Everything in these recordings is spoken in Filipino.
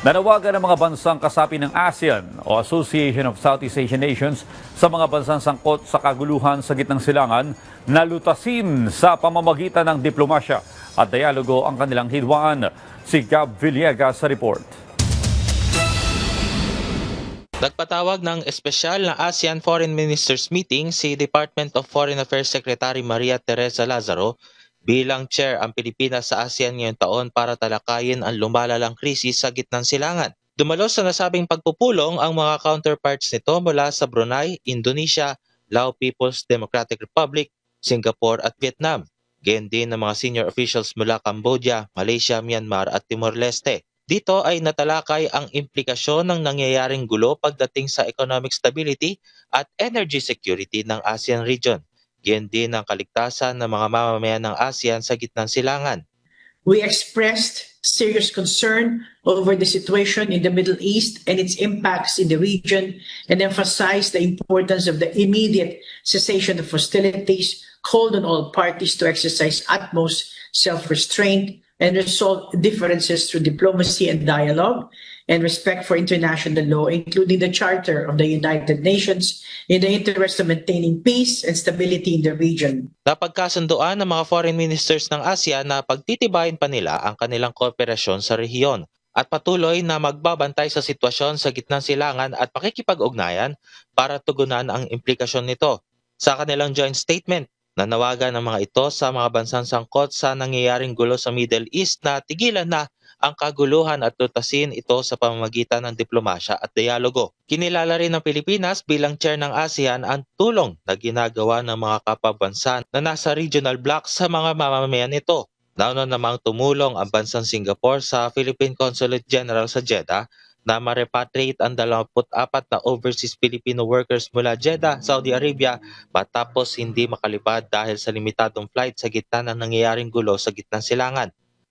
Nanawagan ng mga bansang kasapi ng ASEAN o Association of Southeast Asian Nations sa mga bansang sangkot sa kaguluhan sa gitnang silangan na lutasin sa pamamagitan ng diplomasya at dialogo ang kanilang hidwaan. Si Gab Villegas sa report. Nagpatawag ng espesyal na ASEAN Foreign Ministers Meeting si Department of Foreign Affairs Secretary Maria Teresa Lazaro bilang chair ang Pilipinas sa ASEAN ngayong taon para talakayin ang lumalalang krisis sa gitnang silangan. Dumalo sa nasabing pagpupulong ang mga counterparts nito mula sa Brunei, Indonesia, Lao People's Democratic Republic, Singapore at Vietnam. Gayon din ng mga senior officials mula Cambodia, Malaysia, Myanmar at Timor-Leste. Dito ay natalakay ang implikasyon ng nangyayaring gulo pagdating sa economic stability at energy security ng ASEAN region. Gayon din ang kaligtasan ng mga mamamayan ng ASEAN sa gitnang silangan. We expressed serious concern over the situation in the Middle East and its impacts in the region and emphasized the importance of the immediate cessation of hostilities, called on all parties to exercise utmost self-restraint and resolve differences through diplomacy and dialogue and respect for international law, including the Charter of the United Nations, in the interest of maintaining peace and stability in the region. Napagkasunduan ng mga foreign ministers ng ASEAN na pagtitibayin pa nila ang kanilang kooperasyon sa rehiyon at patuloy na magbabantay sa sitwasyon sa gitnang silangan at pakikipag-ugnayan para tugunan ang implikasyon nito. Sa kanilang joint statement, nanawagan ng mga ito sa mga bansang sangkot sa nangyayaring gulo sa Middle East na tigilan na ang kaguluhan at lutasin ito sa pamamagitan ng diplomasya at dialogo. Kinilala rin ng Pilipinas bilang chair ng ASEAN ang tulong na ginagawa ng mga kapabansa na nasa regional bloc sa mga mamamayan nito. Nauna namang tumulong ang bansang Singapore sa Philippine Consulate General sa Jeddah na ma-repatriate ang 24 na overseas Filipino workers mula Jeddah, Saudi Arabia matapos hindi makalipad dahil sa limitadong flight sa gitna ng nangyayaring gulo sa gitnang silangan.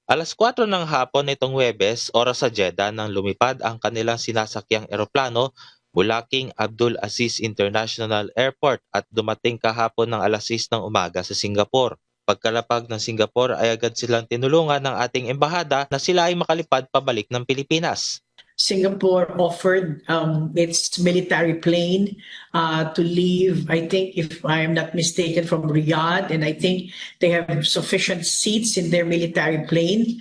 Alas 4 ng hapon nitong Huwebes, oras sa Jeddah nang lumipad ang kanilang sinasakyang eroplano mula King Abdul Aziz International Airport at dumating kahapon ng alas 6 ng umaga sa Singapore. Pagkalapag ng Singapore ay agad silang tinulungan ng ating embahada na sila ay makalipad pabalik ng Pilipinas. Singapore offered its military plane to leave, I think, if I am not mistaken, from Riyadh, and I think they have sufficient seats in their military plane.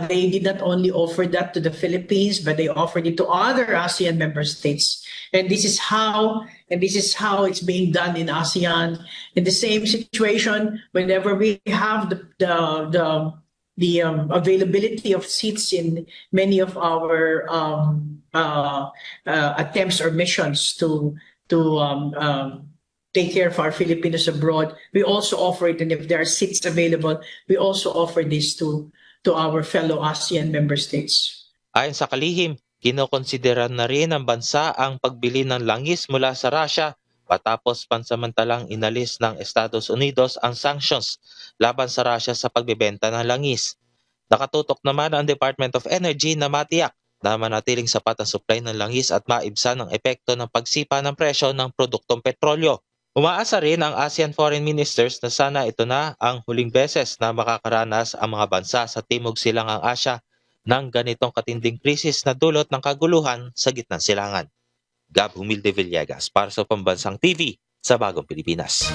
They did not only offer that to the Philippines, but they offered it to other ASEAN member states. And this is how it's being done in ASEAN. In the same situation, whenever we have the availability of seats in many of our attempts or missions to take care of our Filipinos abroad, we also offer it, and if there are seats available, we also offer this to our fellow ASEAN member states. Ayon sa kalihim, kinokonsidera na rin ng bansa ang pagbili ng langis mula sa Russia matapos pansamantalang inalis ng Estados Unidos ang sanctions laban sa Russia sa pagbebenta ng langis. Nakatutok naman ang Department of Energy na matiyak na manatiling sapat ang supply ng langis at maibsan ang epekto ng pagsipa ng presyo ng produktong petrolyo. Umaasa rin ang ASEAN Foreign Ministers na sana ito na ang huling beses na makakaranas ang mga bansa sa Timog Silangang Asya ng ganitong katinding krisis na dulot ng kaguluhan sa gitnang silangan. Gab Humilde Villegas para sa Pambansang TV sa Bagong Pilipinas.